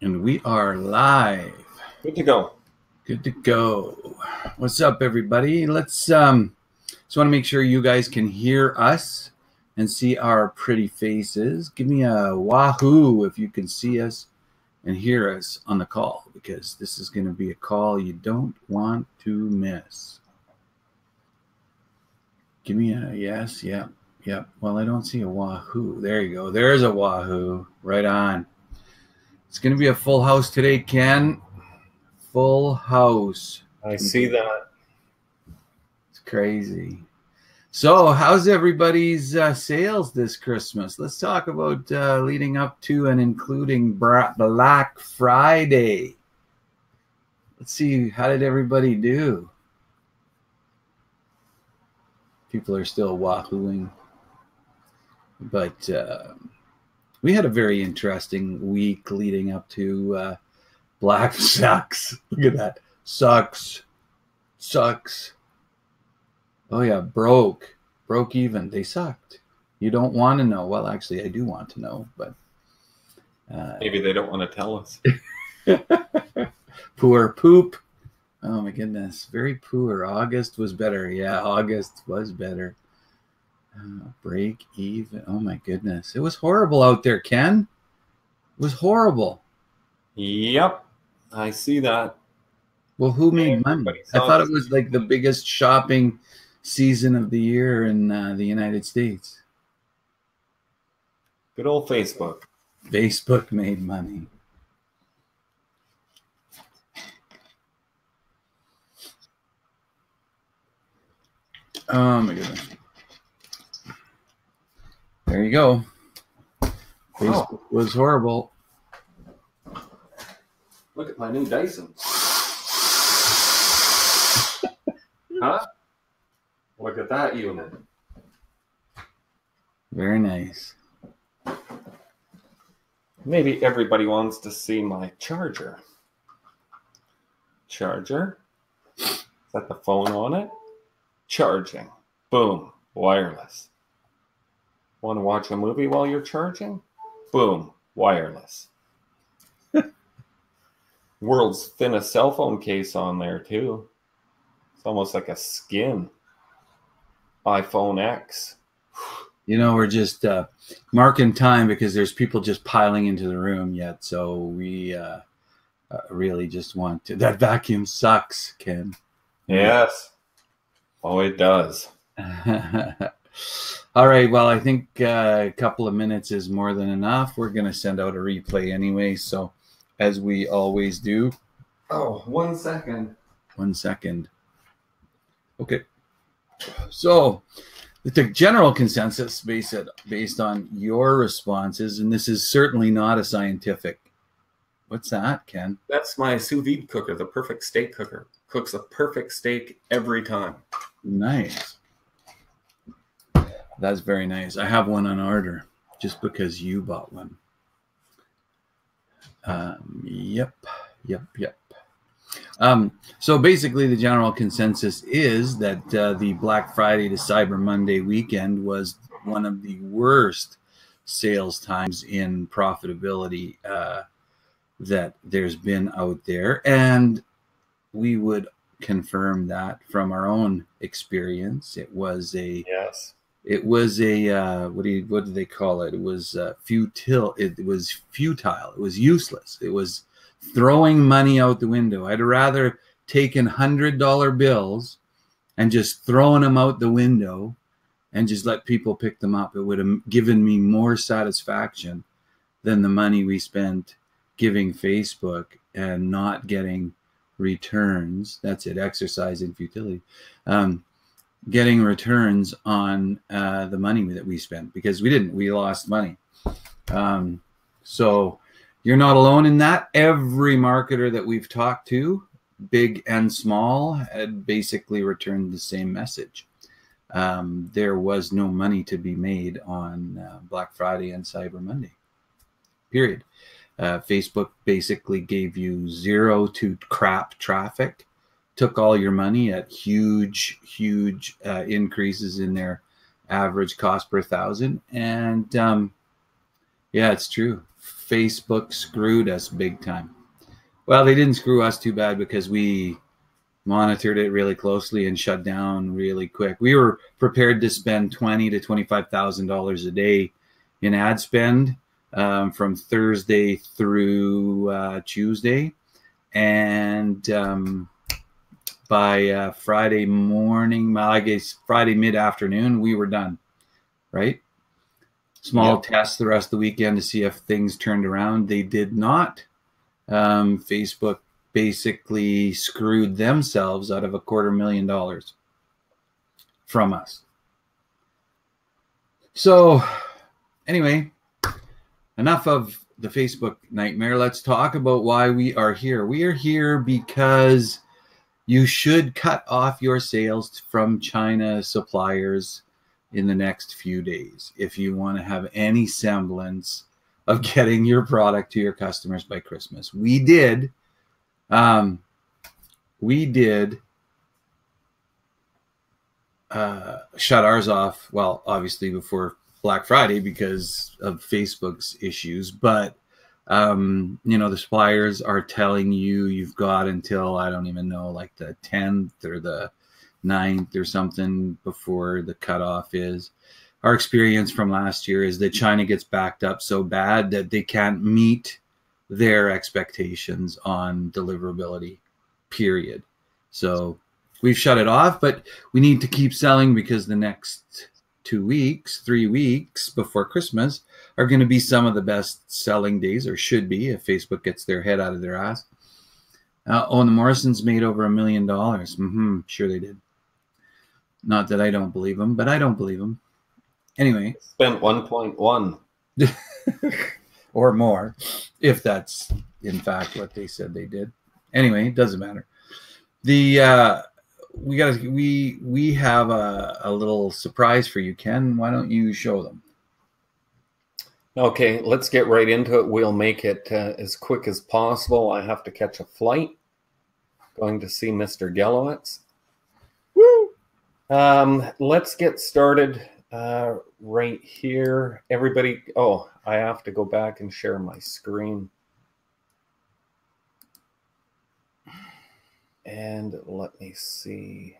And we are live. Good to go. Good to go. What's up, everybody? Let's just want to make sure you guys can hear us and see our pretty faces. Give me a wahoo if you can see us and hear us on the call, because this is going to be a call you don't want to miss. Give me a yes. Yep. Well, I don't see a wahoo. There you go. There's a wahoo. Right on. It's going to be a full house today, Ken. Full house. I see that. It's crazy. So how's everybody's sales this Christmas? Let's talk about leading up to and including Black Friday. Let's see, how did everybody do? People are still wahooing. But we had a very interesting week leading up to Black sucks. Look at that. Sucks. Oh yeah, broke even. They sucked. You don't want to know. Well, actually, I do want to know, but maybe they don't want to tell us. Poor poop. Oh my goodness, very poor. August was better. Yeah, August was better. Break even. Oh my goodness, it was horrible out there, Ken. It was horrible. Yep, I see that. Well, who made money? I thought it was like the biggest shopping season of the year in the United States. Good old Facebook. Facebook made money. Oh my goodness. There you go. Facebook was horrible. Look at my new Dyson. Huh? Look at that unit. Very nice. Maybe everybody wants to see my charger. Charger. Is that the phone on it? Charging. Boom. Wireless. Want to watch a movie while you're charging? Boom. Wireless. World's thinnest cell phone case on there too. It's almost like a skin. iPhone X. You know, we're just marking time because there's people just piling into the room yet. So we really just want to. That vacuum sucks, Ken. Yes. Oh, it does. All right. Well, I think a couple of minutes is more than enough. We're going to send out a replay anyway. So as we always do. Oh, 1 second. 1 second. Okay. So the general consensus based on your responses, and this is certainly not a scientific. What's that, Ken? That's my sous vide cooker, the perfect steak cooker. Cooks a perfect steak every time. Nice. That's very nice. I have one on order just because you bought one. Yep. So basically the general consensus is that the Black Friday to Cyber Monday weekend was one of the worst sales times in profitability that there's been out there. And we would confirm that from our own experience. It was a what do they call it? It was futile. It was futile. It was useless. It was throwing money out the window. I'd rather taken $100 bills and just throwing them out the window and just let people pick them up. It would have given me more satisfaction than the money we spent giving Facebook and not getting returns. That's it. Exercise in futility. Getting returns on the money that we spent, because we lost money. So you're not alone in that. Every marketer that we've talked to, big and small, had basically returned the same message. There was no money to be made on Black Friday and Cyber Monday, period. Facebook basically gave you zero to crap traffic, took all your money at huge increases in their average cost per thousand. And yeah, it's true. Facebook screwed us big time. Well, they didn't screw us too bad because we monitored it really closely and shut down really quick. We were prepared to spend $20,000 to $25,000 a day in ad spend from Thursday through Tuesday, and by Friday morning, well, I guess Friday mid-afternoon, we were done. Right? Small tests the rest of the weekend to see if things turned around. They did not. Facebook basically screwed themselves out of $250,000 from us. So anyway, enough of the Facebook nightmare. Let's talk about why we are here. We are here because you should cut off your sales from China suppliers in the next few days if you want to have any semblance of getting your product to your customers by Christmas. We did shut ours off, well, obviously before Black Friday because of Facebook's issues, but the suppliers are telling you you've got until, I don't even know, like the 10th or the 9th or something before the cutoff is. Our experience from last year is that China gets backed up so bad that they can't meet their expectations on deliverability, period. So we've shut it off, but we need to keep selling because the next 2 weeks, 3 weeks before Christmas are going to be some of the best selling days, or should be, if Facebook gets their head out of their ass. And the Morrisons made over $1 million. Sure they did. Not that I don't believe them, but I don't believe them. Anyway. Spent 1.1. Or more, if that's in fact what they said they did. Anyway, it doesn't matter. We have a little surprise for you, Ken. Why don't you show them? Okay, let's get right into it. We'll make it as quick as possible. I have to catch a flight. Going to see Mr. Gelowitz. Woo! Let's get started right here. Everybody, I have to go back and share my screen. And let me see.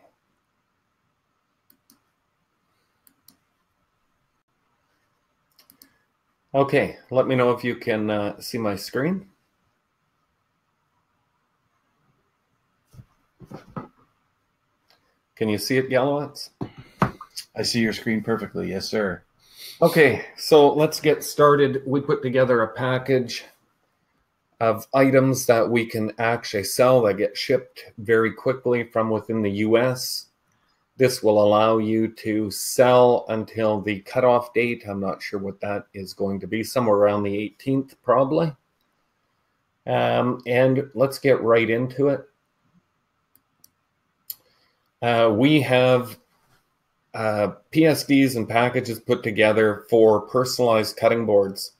Okay, let me know if you can see my screen. Can you see it, Gelowitz? I see your screen perfectly. Yes, sir. Okay, so let's get started. We put together a package of items that we can actually sell that get shipped very quickly from within the US. This will allow you to sell until the cutoff date. I'm not sure what that is going to be, somewhere around the 18th probably. And let's get right into it. We have PSDs and packages put together for personalized cutting boards.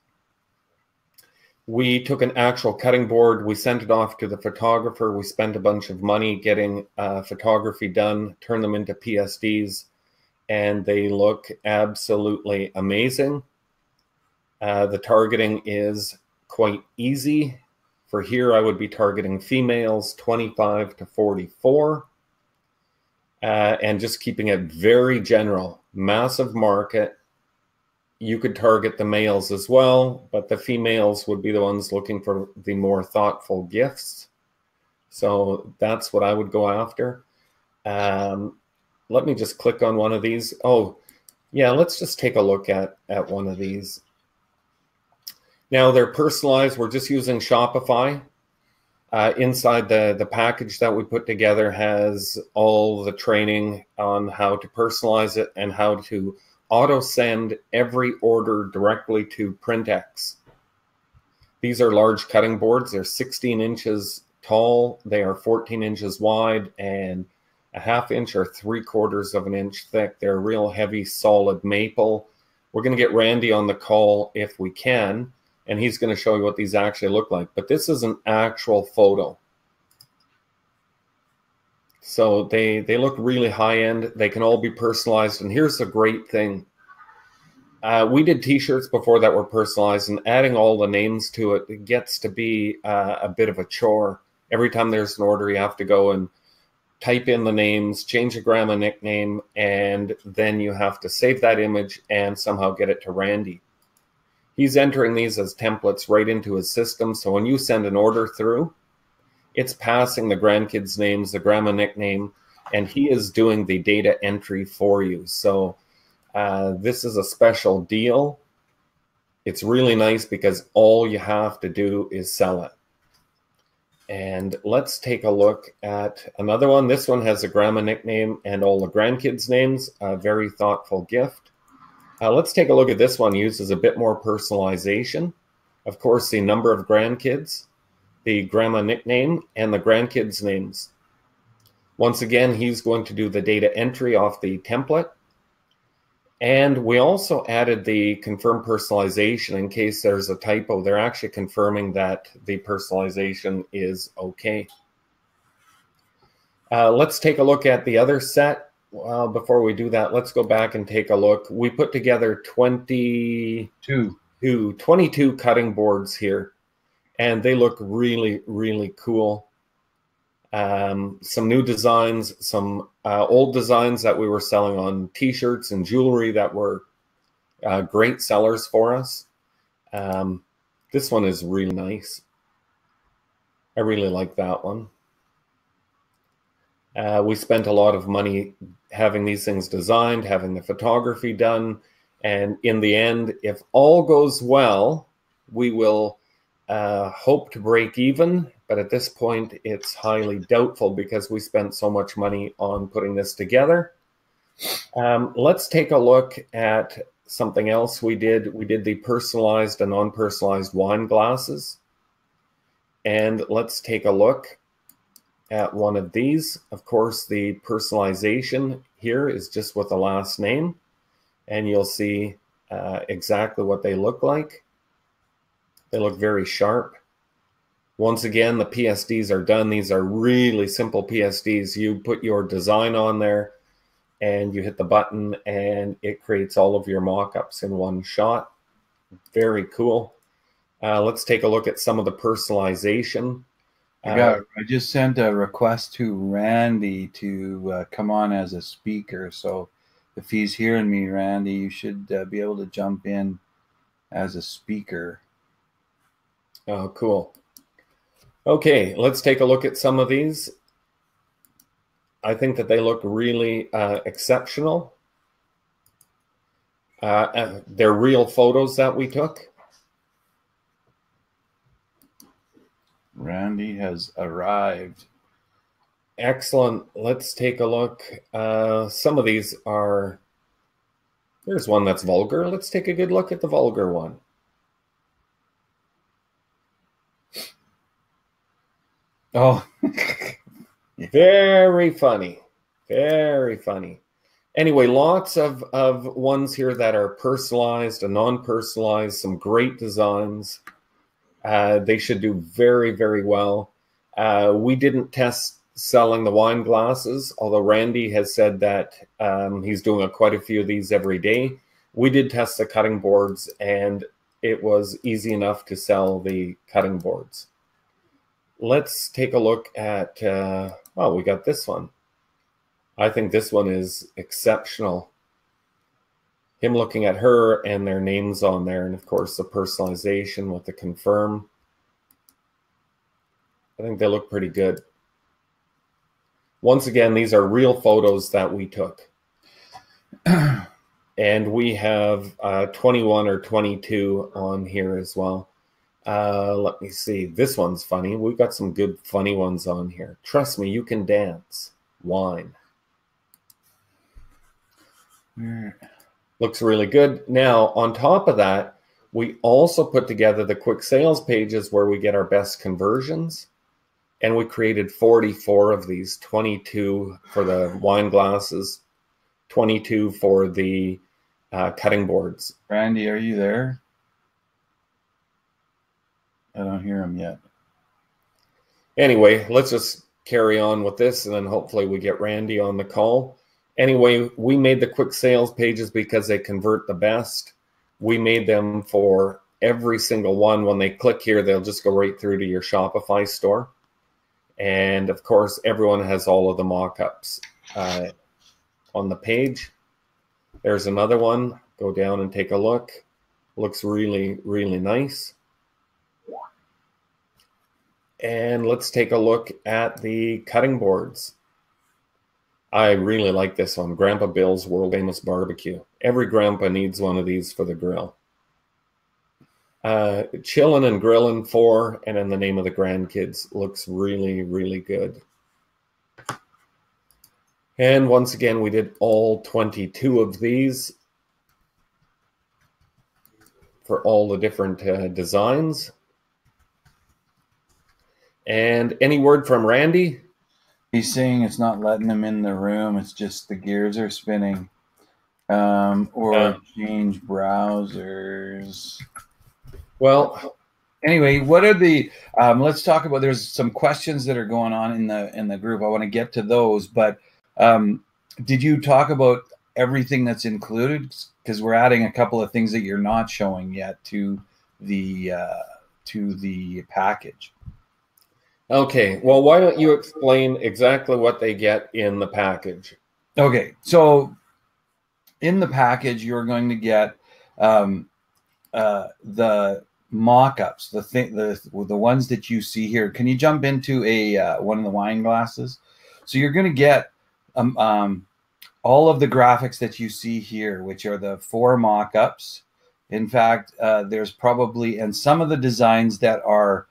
We took an actual cutting board, we sent it off to the photographer, we spent a bunch of money getting photography done, turned them into PSDs, and they look absolutely amazing. The targeting is quite easy. For here, I would be targeting females 25 to 44. And just keeping it very general, massive market. You could target the males as well, but the females would be the ones looking for the more thoughtful gifts. So that's what I would go after. Let me just click on one of these. Oh, yeah, let's just take a look at one of these. Now they're personalized. We're just using Shopify. Inside the package that we put together has all the training on how to personalize it and how to auto send every order directly to Printex. These are large cutting boards. They're 16 inches tall. They are 14 inches wide and a ½ inch or 3/4 of an inch thick. They're real heavy, solid maple. We're going to get Randy on the call if we can, and he's going to show you what these actually look like. But this is an actual photo. So they look really high-end. They can all be personalized. And here's the great thing. We did t-shirts before that were personalized, and adding all the names to it, it gets to be a bit of a chore. Every time there's an order, you have to go and type in the names, change the grandma nickname, and then you have to save that image and somehow get it to Randy. He's entering these as templates right into his system, so when you send an order through, it's passing the grandkids' names, the grandma nickname, and he is doing the data entry for you. So this is a special deal. It's really nice because all you have to do is sell it. And let's take a look at another one. This one has a grandma nickname and all the grandkids' names. A very thoughtful gift. Let's take a look at this one. Uses a bit more personalization. Of course, the number of grandkids, the grandma nickname, and the grandkids' names. Once again, he's going to do the data entry off the template. And we also added the confirm personalization in case there's a typo. They're actually confirming that the personalization is okay. Let's take a look at the other set. Well, before we do that, let's go back and take a look. We put together 22 cutting boards here, and they look really, really cool. Some new designs, some old designs that we were selling on t-shirts and jewelry that were great sellers for us. This one is really nice. I really like that one. We spent a lot of money having these things designed, having the photography done, and in the end, if all goes well, we will hope to break even. But at this point, it's highly doubtful because we spent so much money on putting this together. Let's take a look at something else we did. We did the personalized and non-personalized wine glasses. And let's take a look at one of these. Of course, the personalization here is just with the last name. And you'll see exactly what they look like. They look very sharp. Once again, the PSDs are done. These are really simple PSDs. You put your design on there and you hit the button and it creates all of your mock-ups in one shot. Very cool. Let's take a look at some of the personalization. I just sent a request to Randy to come on as a speaker. So if he's hearing me, Randy, you should be able to jump in as a speaker. Oh, cool. Okay, let's take a look at some of these. I think that they look really exceptional. They're real photos that we took. Randy has arrived. Excellent. Let's take a look. Some of these are... There's one that's vulgar. Let's take a good look at the vulgar one. Oh, very funny. Very funny. Anyway, lots of ones here that are personalized and non-personalized, some great designs. They should do very, very well. We didn't test selling the wine glasses, although Randy has said that he's doing quite a few of these every day. We did test the cutting boards, and it was easy enough to sell the cutting boards. Let's take a look at, well, we got this one. I think this one is exceptional. Him looking at her and their names on there, and of course the personalization with the confirm. I think they look pretty good. Once again, these are real photos that we took. And we have 21 or 22 on here as well. Let me see. This one's funny. We've got some good funny ones on here. Trust me, you can dance. Wine. Looks really good. Now, on top of that, we also put together the quick sales pages where we get our best conversions. And we created 44 of these, 22 for the wine glasses, 22 for the cutting boards. Randy, are you there? I don't hear him yet. Anyway, let's just carry on with this, and then hopefully we get Randy on the call. Anyway, we made the quick sales pages because they convert the best. We made them for every single one. When they click here, they'll just go right through to your Shopify store. And of course, everyone has all of the mock-ups on the page. There's another one. Go down and take a look. Looks really, really nice. And let's take a look at the cutting boards. I really like this one, Grandpa Bill's World Famous Barbecue. Every grandpa needs one of these for the grill. Chilling and grilling for, and in the name of the grandkids. Looks really, really good. And once again, we did all 22 of these for all the different designs. And any word from Randy? He's saying it's not letting him in the room. It's just the gears are spinning. Change browsers. Well, anyway, what are the? Let's talk about. There's some questions that are going on in the group. I want to get to those, but did you talk about everything that's included? Because we're adding a couple of things that you're not showing yet to the package. Okay, well, why don't you explain exactly what they get in the package? Okay, so in the package, you're going to get the mock-ups, the ones that you see here. Can you jump into one of the wine glasses? So you're going to get all of the graphics that you see here, which are the 4 mock-ups. In fact, there's probably, and some of the designs that are,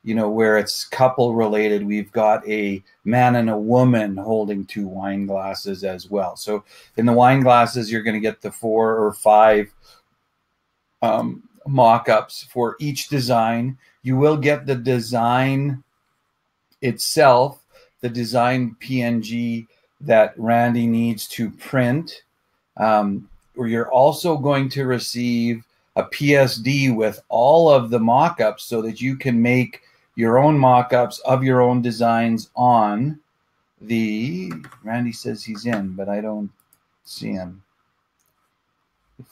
where it's couple related, we've got a man and a woman holding 2 wine glasses as well. So in the wine glasses, you're going to get the 4 or 5 mock-ups for each design. You will get the design itself, the design PNG that Randy needs to print. Or you're also going to receive a PSD with all of the mock-ups so that you can make your own mock-ups of your own designs on the, Randy says he's in, but I don't see him.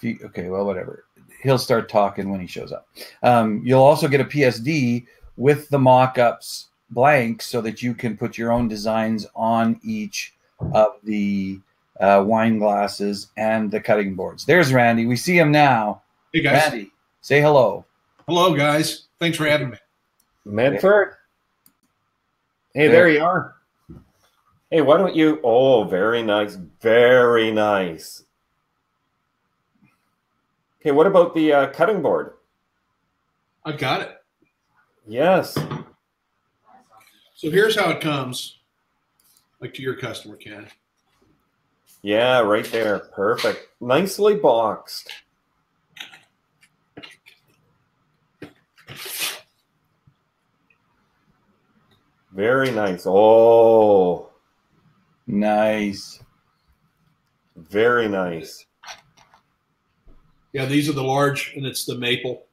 Okay, well, whatever. He'll start talking when he shows up. You'll also get a PSD with the mock-ups blank so that you can put your own designs on each of the wine glasses and the cutting boards. There's Randy. We see him now. Hey, guys. Randy, say hello. Hello, guys. Thanks for having me. Medford. Hey, there you are. Hey, why don't you? Oh, very nice. Very nice. Okay, what about the cutting board? I've got it. Yes. So here's how it comes, like to your customer, Ken. Yeah, right there. Perfect. Nicely boxed. Very nice. Oh. Nice. Very nice. Yeah, these are the large, and it's the maple.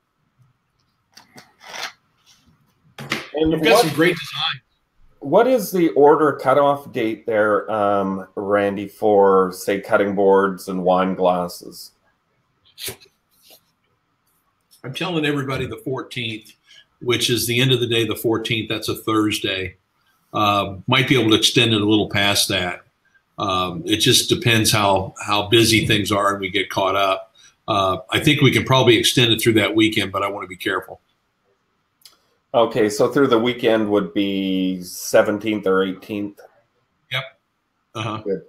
And you've got some great designs. What is the order cutoff date there, Randy, for, say, cutting boards and wine glasses? I'm telling everybody the 14th, which is the end of the day, the 14th. That's a Thursday. Might be able to extend it a little past that. It just depends how busy things are and we get caught up. I think we can probably extend it through that weekend, but I want to be careful. Okay, so through the weekend would be 17th or 18th. Yep. Uh-huh. Good.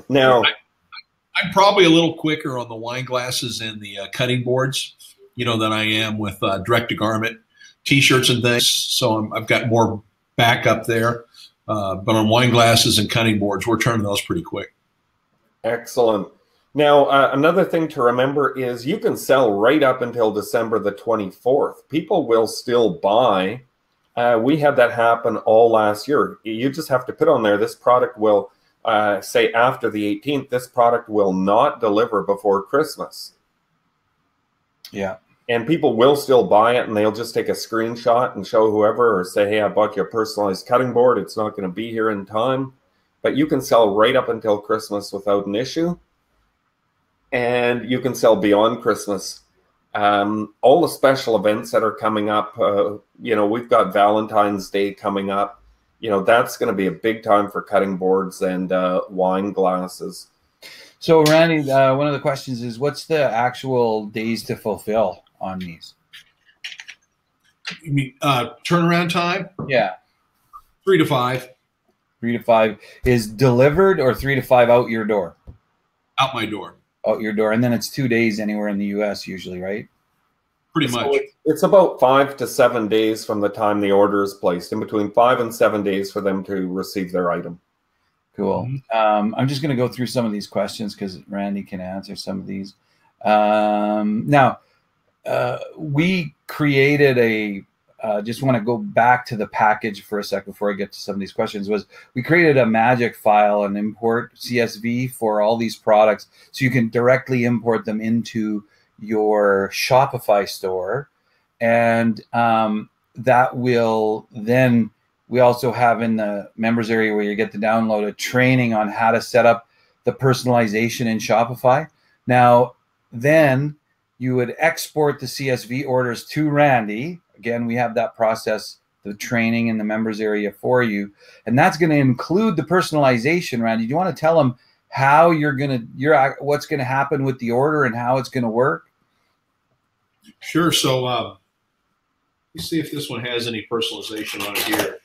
Now, I'm probably a little quicker on the wine glasses and the cutting boards, than I am with direct-to-garment T-shirts and things. So I've got more backup there. But on wine glasses and cutting boards, we're turning those pretty quick. Excellent. Now, another thing to remember is you can sell right up until December the 24th. People will still buy. We had that happen all last year. You just have to put on there, this product will, say after the 18th, this product will not deliver before Christmas. Yeah. And people will still buy it, and they'll just take a screenshot and show whoever or say, hey, I bought you a personalized cutting board. It's not going to be here in time. But you can sell right up until Christmas without an issue. and you can sell beyond Christmas. All the special events that are coming up, you know, we've got Valentine's Day coming up. You know, that's going to be a big time for cutting boards and wine glasses. So, Randy, one of the questions is, what's the actual days to fulfill on these? You mean turnaround time? Yeah. 3 to 5. 3 to 5 is delivered, or 3 to 5 out your door? Out my door. Out your door. And then it's 2 days anywhere in the US usually, right? Pretty much. It's about 5 to 7 days from the time the order is placed, in between 5 and 7 days for them to receive their item. Cool. I'm just going to go through some of these questions because Randy can answer some of these. Now, we created a, just want to go back to the package for a second before I get to some of these questions, was we created a magic file and import CSV for all these products so you can directly import them into your Shopify store. And that will then, we also have in the members area where you get to download a training on how to set up the personalization in Shopify. Now, then you would export the CSV orders to Randy. Again, we have that process, the training in the members area for you. And that's going to include the personalization. Randy, do you want to tell them how what's going to happen with the order and how it's going to work? Sure. So let me see if this one has any personalization on it here.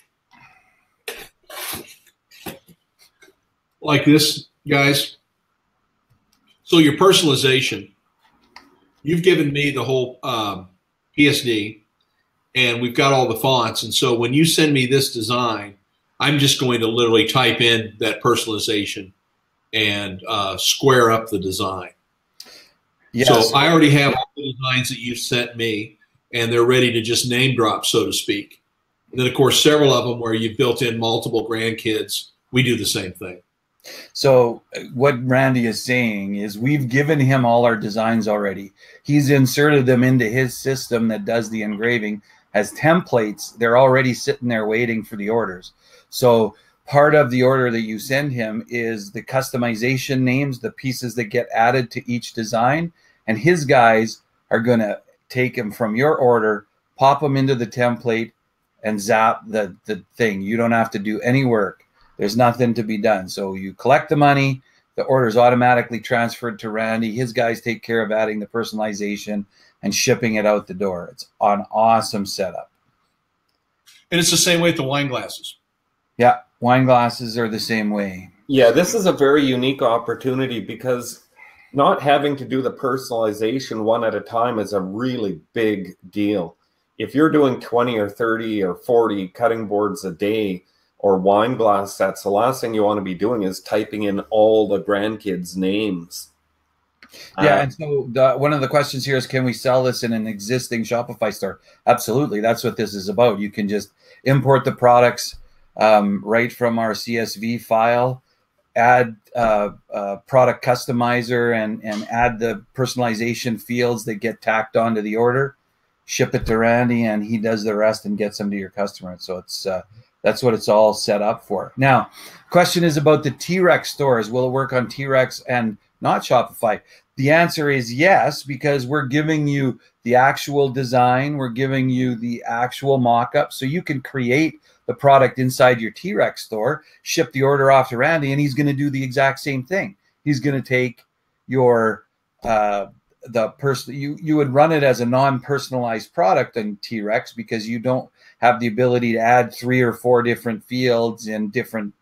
Like this, guys. So your personalization, you've given me the whole PSD, and we've got all the fonts. And so when you send me this design, I'm just going to literally type in that personalization and square up the design. Yes. So I already have all the designs that you've sent me, and they're ready to just name drop, so to speak. And then, of course, several of them where you've built in multiple grandkids, we do the same thing. So what Randy is saying is we've given him all our designs already. He's inserted them into his system that does the engraving as templates. They're already sitting there waiting for the orders. So part of the order that you send him is the customization names, the pieces that get added to each design. And his guys are going to take them from your order, pop them into the template, and zap the thing. You don't have to do any work. There's nothing to be done. So you collect the money, the order is automatically transferred to Randy. His guys take care of adding the personalization and shipping it out the door. It's an awesome setup. And it's the same way with the wine glasses. Yeah, wine glasses are the same way. Yeah, this is a very unique opportunity because not having to do the personalization one at a time is a really big deal. If you're doing 20 or 30 or 40 cutting boards a day, or wine glass sets, the last thing you want to be doing is typing in all the grandkids' names. Yeah, and so one of the questions here is, can we sell this in an existing Shopify store? Absolutely. That's what this is about. You can just import the products right from our CSV file, add product customizer, and add the personalization fields that get tacked onto the order, ship it to Randy, and he does the rest and gets them to your customer. So it's that's what it's all set up for. Now, question is about the T-Rex stores. Will it work on T-Rex and not Shopify? The answer is yes, because we're giving you the actual design. We're giving you the actual mock-up. So you can create the product inside your T-Rex store, ship the order off to Randy, and he's going to do the exact same thing. He's going to take your you would run it as a non-personalized product in T-Rex because you don't have the ability to add 3 or 4 different fields in different,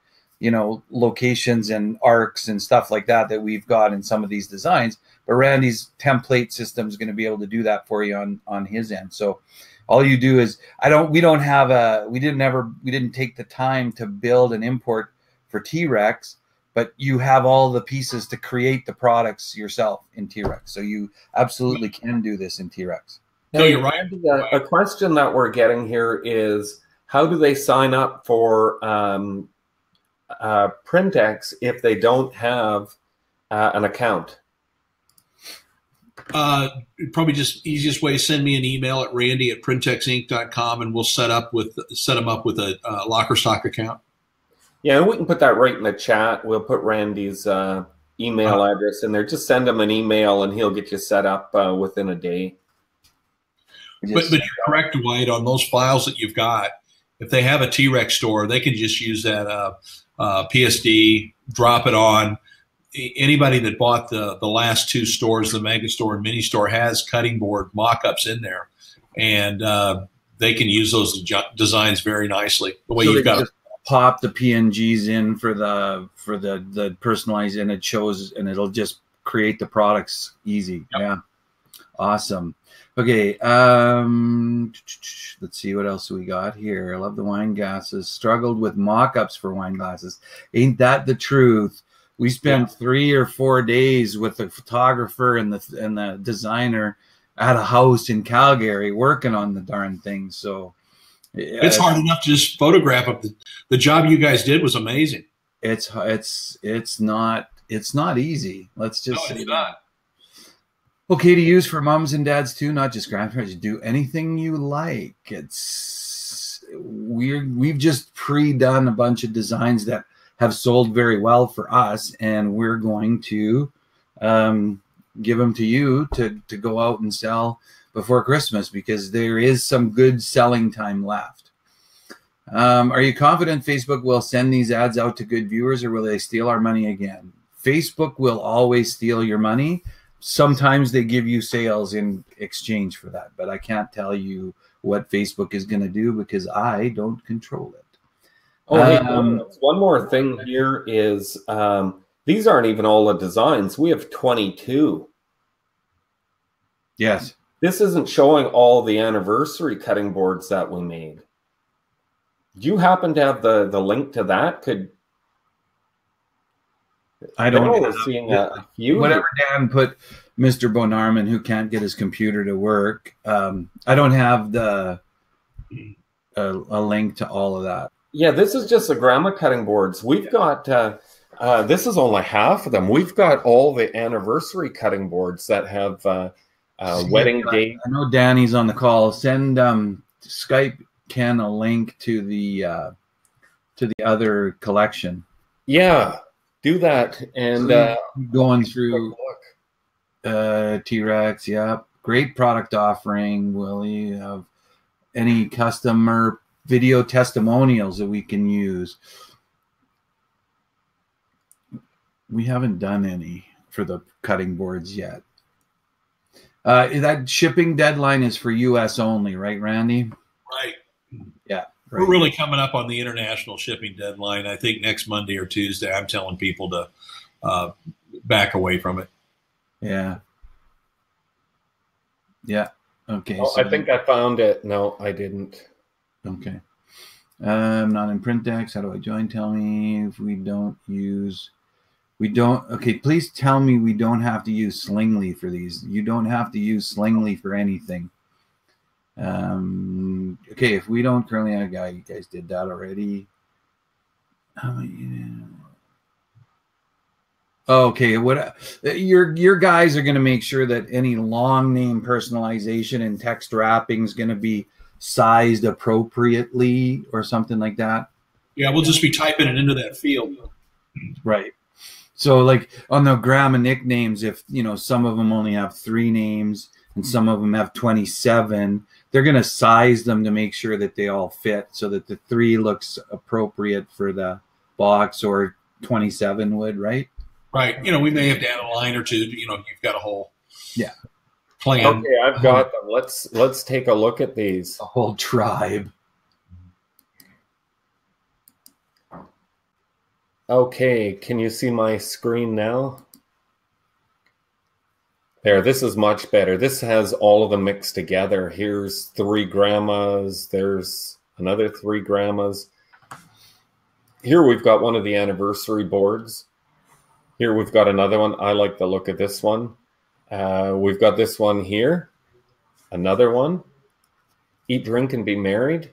locations and arcs and stuff like that we've got in some of these designs. But Randy's template system is going to be able to do that for you on his end. So all you do is we didn't take the time to build an import for T-Rex, but you have all the pieces to create the products yourself in T-Rex. So you absolutely can do this in T-Rex. No, you're right. A question that we're getting here is, how do they sign up for Printex if they don't have an account? Probably just easiest way, send me an email at randy@printexinc.com, and we'll set them up with a Locker Stock account. Yeah, and we can put that right in the chat. We'll put Randy's email address in there. Just send him an email and he'll get you set up within a day. But you're correct, Dwight, on those files that you've got. If they have a T-Rex store, they can just use that PSD, drop it on. Anybody that bought the last two stores, the Mega Store and Mini Store, has cutting board mock-ups in there. And they can use those designs very nicely. The way you've got just pop the PNGs in for the personalized, and it shows, and it'll just create the products easy. Yep. Yeah, awesome. Okay, let's see what else we got here. I love the wine glasses. Struggled with mock-ups for wine glasses. Ain't that the truth? We spent 3 or 4 days with the photographer and the designer at a house in Calgary working on the darn thing. So it's hard enough to just photograph of the job you guys did was amazing. It's not easy. Let's just say it's not. Okay to use for moms and dads too, not just grandparents. Do anything you like. We've just pre-done a bunch of designs that have sold very well for us, and we're going to give them to you to go out and sell before Christmas, because there is some good selling time left. Are you confident Facebook will send these ads out to good viewers, or will they steal our money again? Facebook will always steal your money. Sometimes they give you sales in exchange for that, but I can't tell you what Facebook is going to do because I don't control it. Oh, hey, one more thing here is these aren't even all the designs. We have 22. Yes. This isn't showing all the anniversary cutting boards that we made. Do you happen to have the link to that? I don't. Seeing a few. Whatever Dan put, Mr. Bonarman, who can't get his computer to work. I don't have a link to all of that. Yeah, this is just the grandma cutting boards. We've got this is only half of them. We've got all the anniversary cutting boards that have wedding date. I know Danny's on the call. Send Skype Ken a link to the other collection. Yeah. Do that, and going through T-Rex. Yeah, great product offering. Will you have any customer video testimonials that we can use? We haven't done any for the cutting boards yet. That shipping deadline is for US only, right, Randy? Right. Yeah. Right. We're really coming up on the international shipping deadline. I think next Monday or Tuesday, I'm telling people to back away from it. Yeah. Yeah. Okay. Oh, so I think I found it. No, I didn't. Okay. Not in print decks. How do I join? Tell me if we don't. Okay, please tell me we don't have to use Slingly for these. You don't have to use Slingly for anything. Okay, if we don't currently have a guy, you guys did that already. Okay, what your guys are going to make sure that any long name personalization and text wrapping is going to be sized appropriately or something like that. Yeah, we'll just be typing it into that field. Right. So like on the grandma nicknames, if some of them only have 3 names and some of them have 27, they're going to size them to make sure that they all fit so that the 3 looks appropriate for the box, or 27 would, right? Right. We may have to add a line or two. You've got a whole plan. Okay, I've got them. Let's take a look at these. A whole tribe. Okay, can you see my screen now? There, this is much better. This has all of them mixed together. Here's 3 grandmas. There's another 3 grandmas. Here we've got one of the anniversary boards. Here we've got another one. I like the look of this one. We've got this one here. Another one. Eat, drink, and be merried.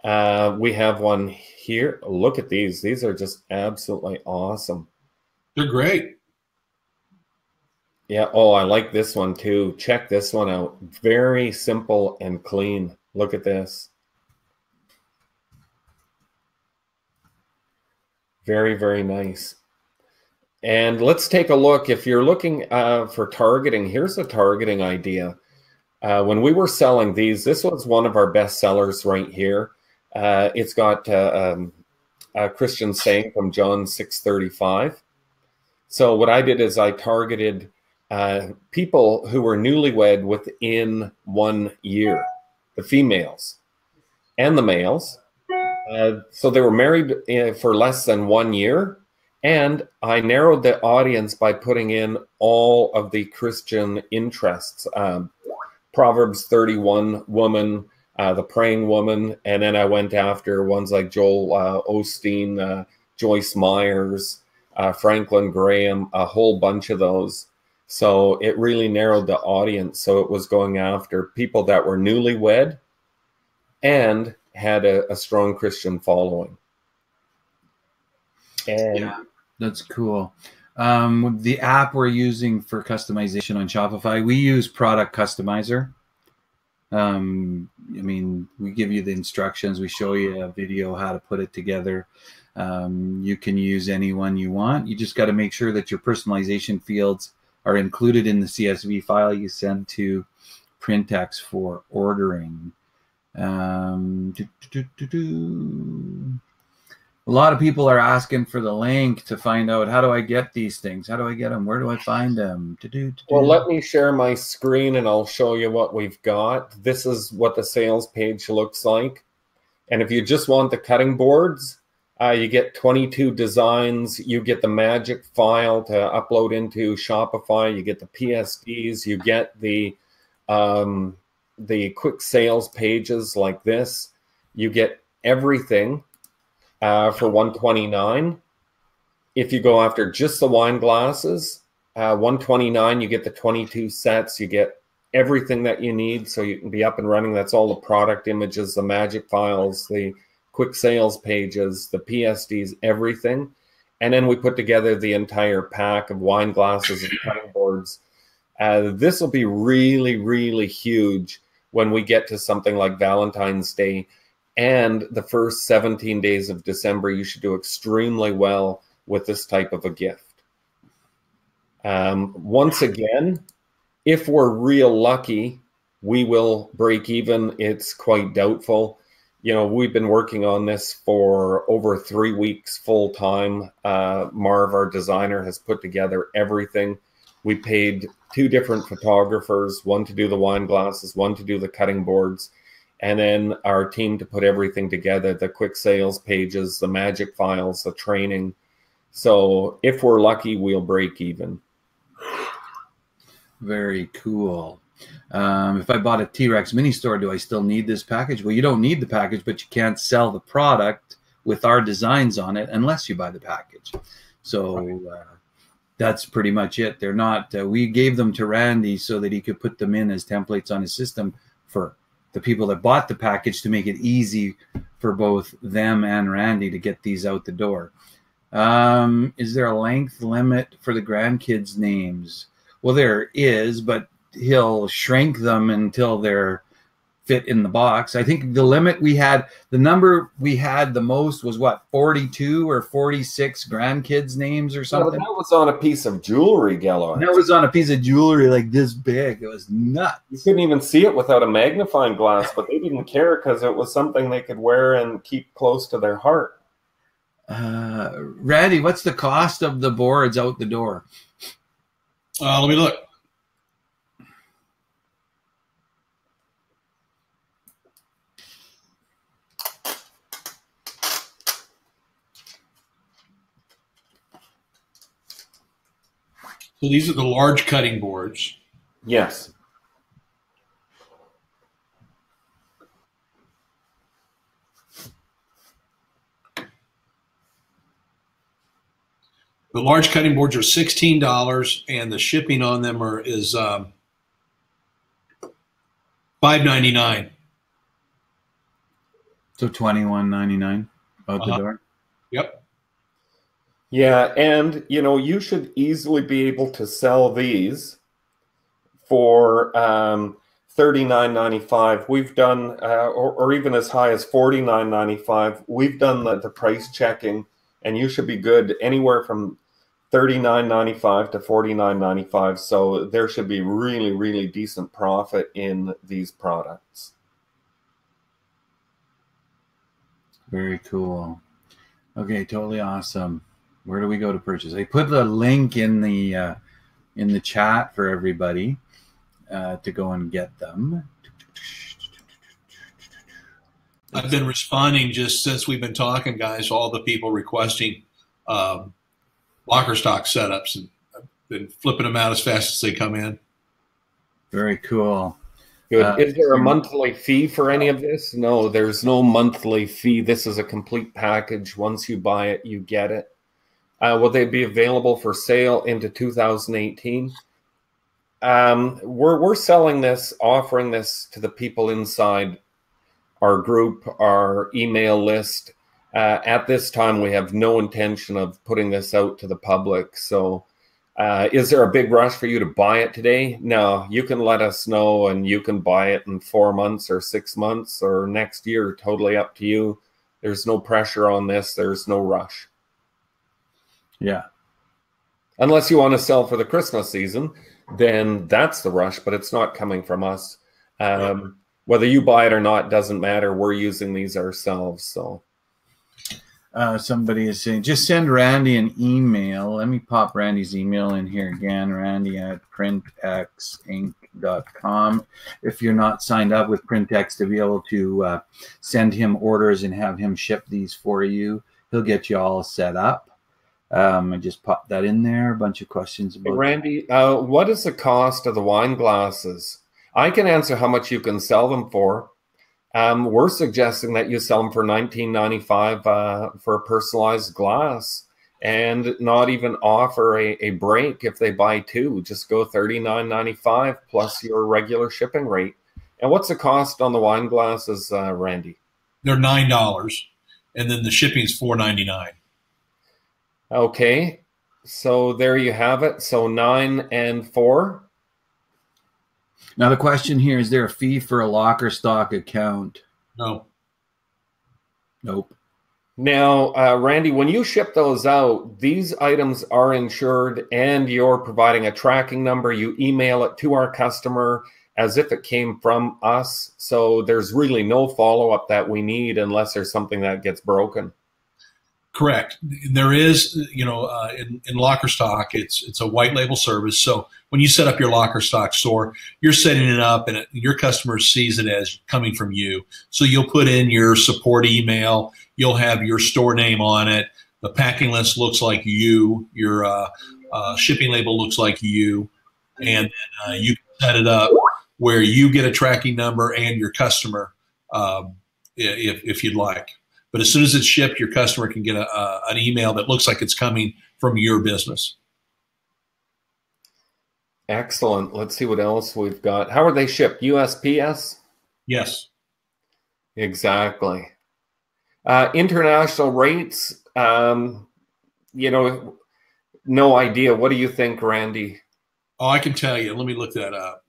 We have one here. Look at these. These are just absolutely awesome. They're great. Yeah. Oh, I like this one too. Check this one out. Very simple and clean. Look at this. Very, very nice. And let's take a look. If you're looking for targeting, here's a targeting idea. When we were selling these, this was one of our best sellers right here. It's got a Christian saying from John 6:35. So what I did is I targeted people who were newlywed within 1 year, the females and the males. So they were married for less than 1 year. And I narrowed the audience by putting in all of the Christian interests. Proverbs 31 woman, the praying woman. And then I went after ones like Joel Osteen, Joyce Myers, Franklin Graham, a whole bunch of those. So it really narrowed the audience. So it was going after people that were newlywed and had a strong Christian following. And yeah, that's cool. The app we're using for customization on Shopify, we use Product Customizer. I mean, we give you the instructions. We show you a video how to put it together. You can use any one you want. You just got to make sure that your personalization fields are included in the CSV file you send to Printex for ordering. A lot of people are asking for the link to find out, how do I get these things? How do I get them? Where do I find them? Well, let me share my screen and I'll show you what we've got. This is what the sales page looks like. And if you just want the cutting boards, you get 22 designs. You get the magic file to upload into Shopify. You get the PSDs. You get the quick sales pages like this. You get everything. For $129. If you go after just the wine glasses, $129, you get the 22 sets. You get everything that you need so you can be up and running. That's all the product images, the magic files, the quick sales pages, the PSDs, everything. And then we put together the entire pack of wine glasses and cutting boards. This will be really, really huge when we get to something like Valentine's Day. And the first 17 days of December, you should do extremely well with this type of a gift. Once again, if we're real lucky, we will break even. It's quite doubtful. You know, we've been working on this for over 3 weeks full time. Marv, our designer, has put together everything. We paid 2 different photographers, one to do the wine glasses, one to do the cutting boards. And then our team to put everything together, the quick sales pages, the magic files, the training. So if we're lucky, we'll break even. Very cool. If I bought a T-Rex mini store, do I still need this package? Well, you don't need the package, but you can't sell the product with our designs on it unless you buy the package. So that's pretty much it. They're not, we gave them to Randy so that he could put them in as templates on his system for the people that bought the package, to make it easy for both them and Randy to get these out the door. Is there a length limit for the grandkids' names? Well, there is, but he'll shrink them until they're fit in the box. I think the limit we had, the number we had the most was what, 42 or 46 grandkids' names or something? Yeah, that was on a piece of jewelry, Gellar. That was on a piece of jewelry like this big. It was nuts. You couldn't even see it without a magnifying glass, but they didn't care because it was something they could wear and keep close to their heart. Randy, what's the cost of the boards out the door? Let me look. So these are the large cutting boards. Yes. The large cutting boards are $16, and the shipping on them is $5.99. So $21.99 out the door. Yep. Yeah, and you know, you should easily be able to sell these for $39.95. We've done, or even as high as $49.95. We've done the price checking, and you should be good anywhere from $39.95 to $49.95. So there should be really, really decent profit in these products. Very cool. Okay, totally awesome. Where do we go to purchase? I put the link in the chat for everybody to go and get them. I've been responding just since we've been talking, guys, all the people requesting locker stock setups, and I've been flipping them out as fast as they come in. Very cool. Good. Is there a monthly fee for any of this? No, there's no monthly fee. This is a complete package. Once you buy it, you get it. Will they be available for sale into 2018? We're selling this, offering this to the people inside our group, our email list. At this time, we have no intention of putting this out to the public. So is there a big rush for you to buy it today? No, you can let us know and you can buy it in 4 months or 6 months or next year. Totally up to you. There's no pressure on this. There's no rush. Yeah. Unless you want to sell for the Christmas season, then that's the rush, but it's not coming from us. Whether you buy it or not doesn't matter. We're using these ourselves. So somebody is saying, just send Randy an email. Let me pop Randy's email in here again, randy@printxinc.com. If you're not signed up with Printx to be able to send him orders and have him ship these for you, he'll get you all set up. I just popped that in there. A bunch of questions about Randy, what is the cost of the wine glasses? I can answer how much you can sell them for. We're suggesting that you sell them for $19.95 for a personalized glass, and not even offer a break if they buy two. Just go $39.95 plus your regular shipping rate. And what's the cost on the wine glasses, Randy? They're $9, and then the shipping's $4.99. Okay, so there you have it. So 9 and 4. Now the question here, is there a fee for a locker stock account? No. Nope. Now, Randy, when you ship those out, these items are insured and you're providing a tracking number. You email it to our customer as if it came from us. So there's really no follow-up that we need unless there's something that gets broken. Correct. There is, in locker stock, it's a white label service. So when you set up your locker stock store, you're setting it up and your customer sees it as coming from you. So you'll put in your support email. You'll have your store name on it. The packing list looks like you. Your shipping label looks like you. And you can set it up where you get a tracking number and your customer if you'd like. But as soon as it's shipped, your customer can get an email that looks like it's coming from your business. Excellent. Let's see what else we've got. How are they shipped? USPS? Yes. Exactly. International rates, no idea. What do you think, Randy? Oh, I can tell you. Let me look that up.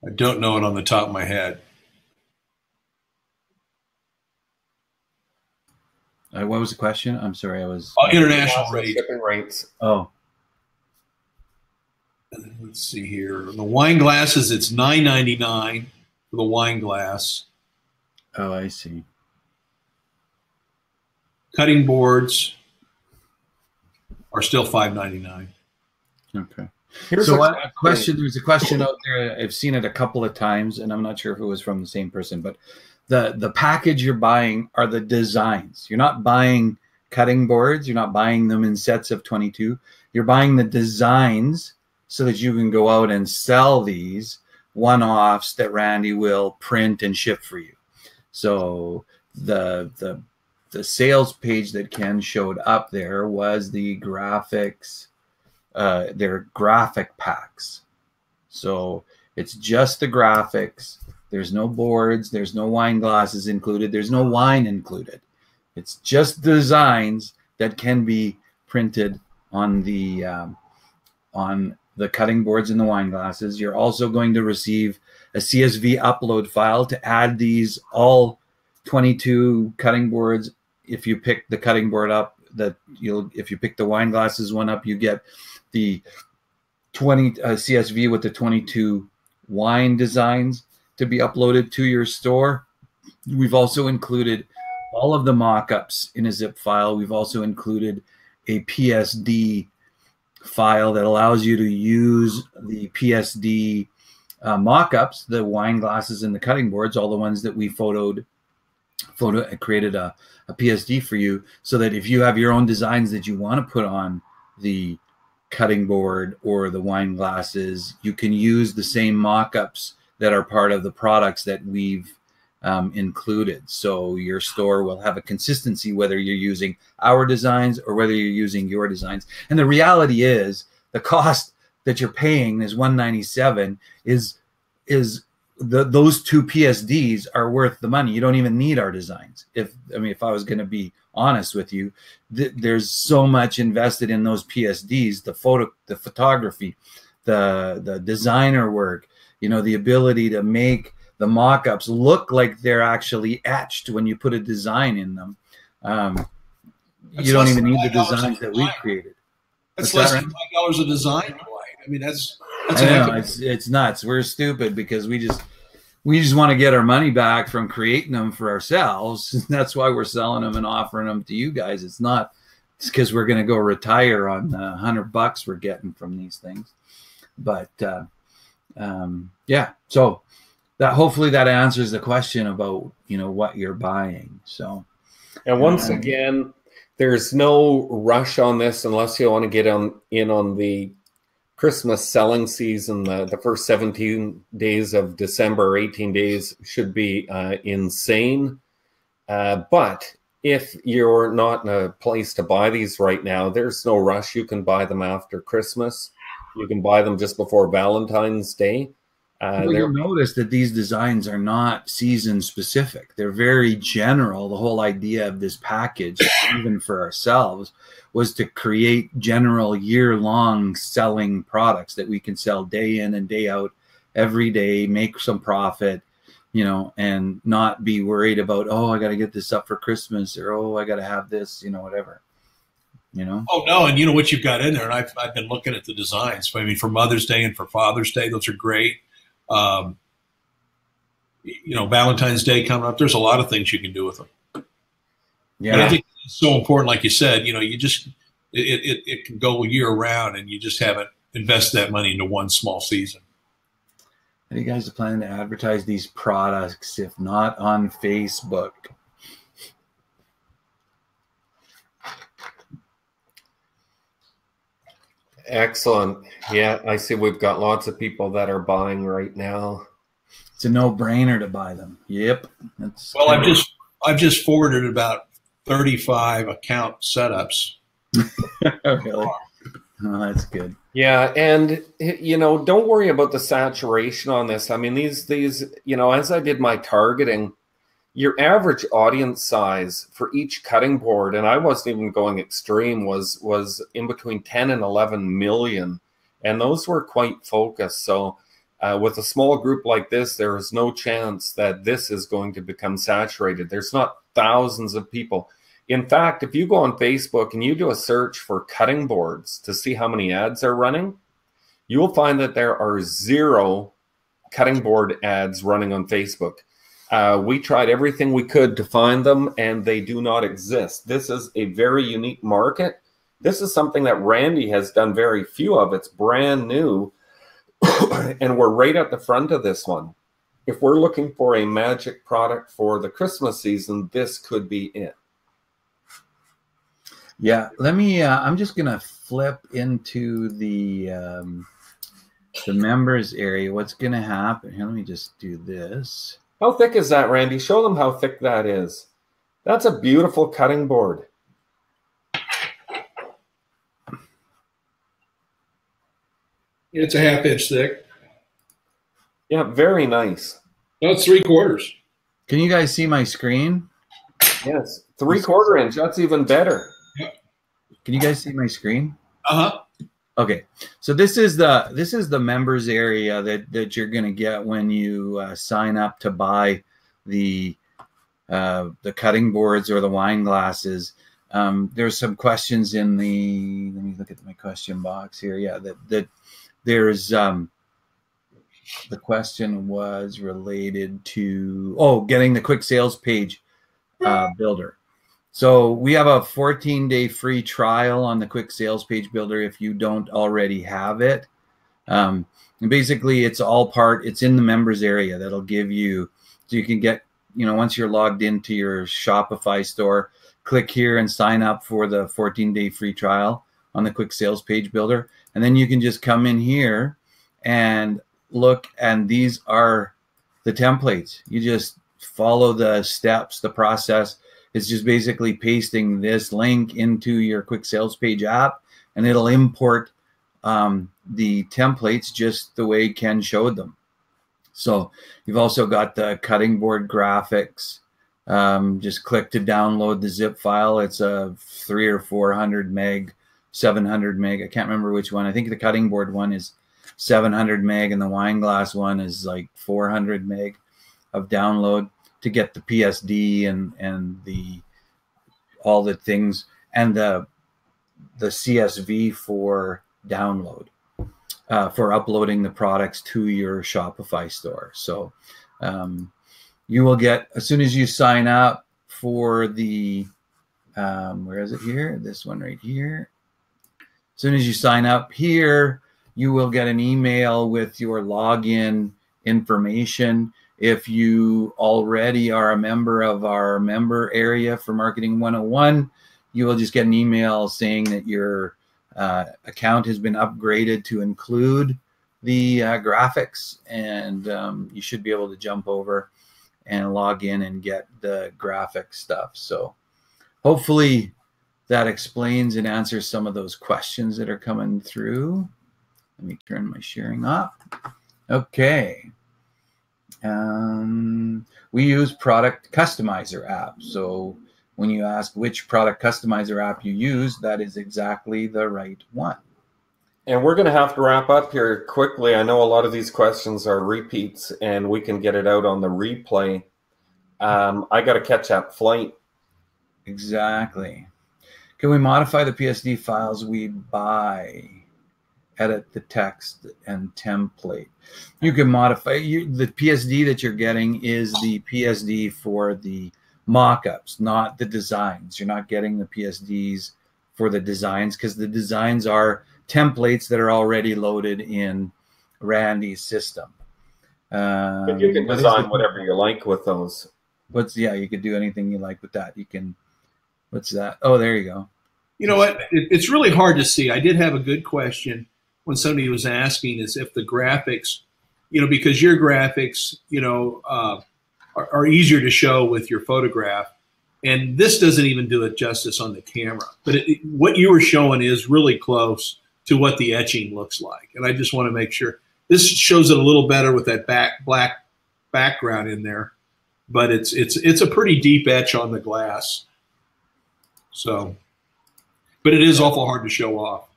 I don't know it on the top of my head. What was the question? I'm sorry, I was... international rates. Shipping rates. Oh. Let's see here. The wine glasses, it's $9.99 for the wine glass. Oh, I see. Cutting boards are still $5.99. Okay. Here's so a question. There's a question out there. I've seen it a couple of times, and I'm not sure if it was from the same person, but the package you're buying are the designs. You're not buying cutting boards. You're not buying them in sets of 22. You're buying the designs so that you can go out and sell these one-offs that Randy will print and ship for you. So the sales page that Ken showed up there was the graphics. They're graphic packs. So it's just the graphics. There's no boards. There's no wine glasses included. There's no wine included. It's just designs that can be printed on the on the cutting boards and the wine glasses. You're also going to receive a CSV upload file to add these all 22 cutting boards. If you pick the cutting board up, if you pick the wine glasses one up, you get the 20 CSV with the 22 wine designs to be uploaded to your store. We've also included all of the mock-ups in a zip file. We've also included a PSD file that allows you to use the PSD mock-ups, the wine glasses and the cutting boards, all the ones that we created a PSD for you, so that if you have your own designs that you want to put on the cutting board or the wine glasses, you can use the same mock-ups that are part of the products that we've included. So your store will have a consistency whether you're using our designs or whether you're using your designs. And the reality is the cost that you're paying is $197 is those two PSDs are worth the money. You don't even need our designs. If I was going to be honest with you, there's so much invested in those PSDs, the photography, the designer work, the ability to make the mock-ups look like they're actually etched when you put a design in them. You don't even need the designs that we created. That's less than $5 a design, right? I mean, that's it's nuts. We're stupid because we just want to get our money back from creating them for ourselves. That's why we're selling them and offering them to you guys. It's because we're going to go retire on the $100 we're getting from these things. But yeah, so that hopefully that answers the question about what you're buying. So, and once again, there's no rush on this unless you want to get in on the Christmas selling season. The first 17 days of December, 18 days should be insane. But if you're not in a place to buy these right now, there's no rush. You can buy them after Christmas. You can buy them just before Valentine's Day. You'll notice that these designs are not season specific. They're very general. The whole idea of this package, even for ourselves, was to create general year-long selling products that we can sell day in and day out, every day, make some profit, and not be worried about, oh, I got to get this up for Christmas, or, oh, I got to have this, whatever. Oh, no, and what you've got in there, and I've been looking at the designs. I mean, for Mother's Day and for Father's Day, those are great. Valentine's Day coming up, there's a lot of things you can do with them. Yeah. And I think it's so important, like you said, you just, it can go year round, and you just haven't invested that money into one small season. How do you guys plan to advertise these products if not on Facebook? Excellent. Yeah, I see we've got lots of people that are buying right now. It's a no-brainer to buy them. Yep. Well, I've just forwarded about 35 account setups. Really? Oh, that's good. Yeah, and don't worry about the saturation on this. I mean, these as I did my targeting, your average audience size for each cutting board, and I wasn't even going extreme, was in between 10 and 11 million, and those were quite focused. So with a small group like this, there is no chance that this is going to become saturated. There's not thousands of people. In fact, if you go on Facebook and you do a search for cutting boards to see how many ads are running, you will find that there are 0 cutting board ads running on Facebook. We tried everything we could to find them, and they do not exist. This is a very unique market. This is something that Randy has done very few of. It's brand new, and we're right at the front of this one. If we're looking for a magic product for the Christmas season, this could be it. Yeah, let me, I'm just going to flip into the members area. What's going to happen here? Let me just do this. How thick is that, Randy? Show them how thick that is. That's a beautiful cutting board. It's a 1/2 inch thick. Yeah, very nice. No, it's 3/4. Can you guys see my screen? Yes, 3/4 inch. That's even better. Can you guys see my screen? Uh-huh. Okay, so this is the members area that you're going to get when you sign up to buy the cutting boards or the wine glasses. There's some questions in the, let me look at my question box here. Yeah, that there's the question was related to getting the quick sales page builder. So we have a 14-day free trial on the quick sales page builder if you don't already have it. And basically it's in the members area that'll give you, so you can get, once you're logged into your Shopify store, click here and sign up for the 14-day free trial on the quick sales page builder. And then you can just come in here and look, and these are the templates. You just follow the steps, the process. It's just basically pasting this link into your quick sales page app, and it'll import the templates just the way Ken showed them. So you've also got the cutting board graphics. Just click to download the zip file. It's a 300 or 400 meg, 700 meg. I can't remember which one. I think the cutting board one is 700 meg and the wine glass one is like 400 meg of download to get the PSD and all the things, and the CSV for download for uploading the products to your Shopify store. So you will get, as soon as you sign up for the where is it here? This one right here. As soon as you sign up here, you will get an email with your login information. If you already are a member of our member area for Marketing 101, you will just get an email saying that your account has been upgraded to include the graphics, and you should be able to jump over and log in and get the graphic stuff. So hopefully that explains and answers some of those questions that are coming through. Let me turn my sharing off. Okay. We use Product Customizer app. So when you ask which Product Customizer app you use, that is exactly the right one. And we're going to have to wrap up here quickly. I know a lot of these questions are repeats, and we can get it out on the replay. I got to catch that flight. Exactly. Can we modify the PSD files we buy? Edit the text and template. You can modify the PSD that you're getting is the PSD for the mock-ups, not the designs. You're not getting the PSDs for the designs, because the designs are templates that are already loaded in Randy's system. But you can design whatever you like with those. You could do anything you like with that. You can, what's that? Oh, there you go. You know what? It's really hard to see. I did have a good question when somebody was asking is if the graphics, because your graphics, are easier to show with your photograph. And this doesn't even do it justice on the camera. But what you were showing is really close to what the etching looks like. And I just want to make sure. This shows it a little better with that black background in there. But it's a pretty deep etch on the glass. So, but it is awful hard to show off.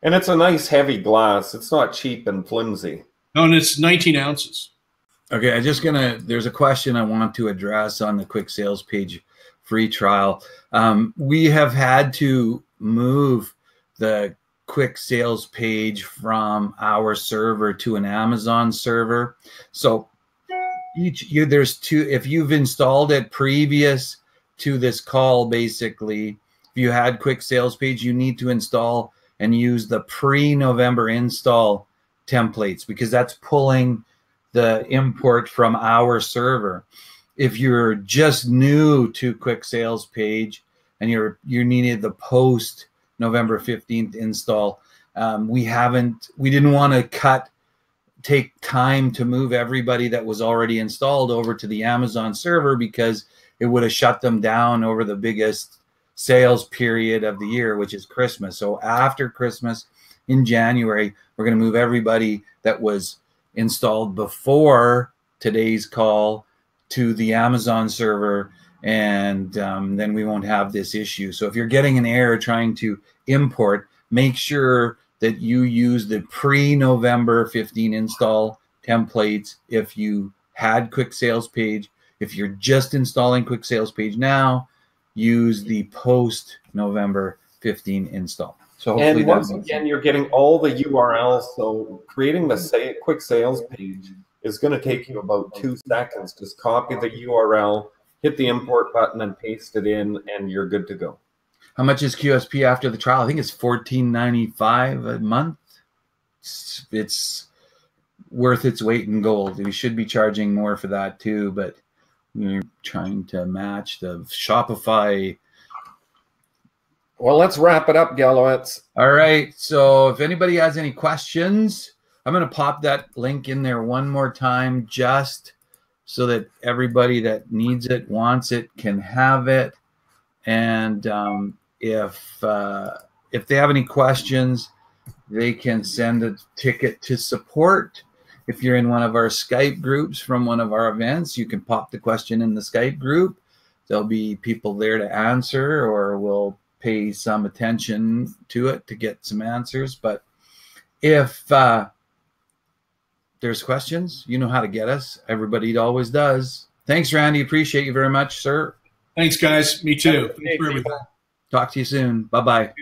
And it's a nice heavy glass. It's not cheap and flimsy. No, and it's 19 ounces. Okay, there's a question I want to address on the quick sales page free trial. We have had to move the quick sales page from our server to an Amazon server. So there's two, if you've installed it previous to this call, basically, if you had quick sales page, you need to install and use the pre-November install templates, because that's pulling the import from our server. If you're just new to quick sales page and you needed the post November 15th install, we didn't want to take time to move everybody that was already installed over to the Amazon server, because it would have shut them down over the biggest sales period of the year, which is Christmas. So after Christmas in January, we're going to move everybody that was installed before today's call to the Amazon server, and then we won't have this issue. So if you're getting an error trying to import, make sure that you use the pre-November 15 install templates if you had Quick Sales Page. If you're just installing Quick Sales Page now, use the post-November 15 install. So hopefully, and once again, you're getting all the URLs. So creating the Quick Sales Page is going to take you about 2 seconds. Just copy the URL, hit the import button, and paste it in, and you're good to go. How much is QSP after the trial? I think it's $14.95 a month. It's worth its weight in gold. We should be charging more for that too, but we're trying to match the Shopify. Well, let's wrap it up, Gallowitz. All right. So if anybody has any questions, I'm going to pop that link in there one more time just so that everybody that needs it, wants it, can have it. And if they have any questions, they can send a ticket to support. If you're in one of our Skype groups from one of our events, you can pop the question in the Skype group. There'll be people there to answer, or we'll pay some attention to it to get some answers. But if there's questions, you know how to get us. Everybody always does. Thanks, Randy. Appreciate you very much, sir. Thanks, guys. Me too. Thanks for everything. Talk to you soon. Bye-bye.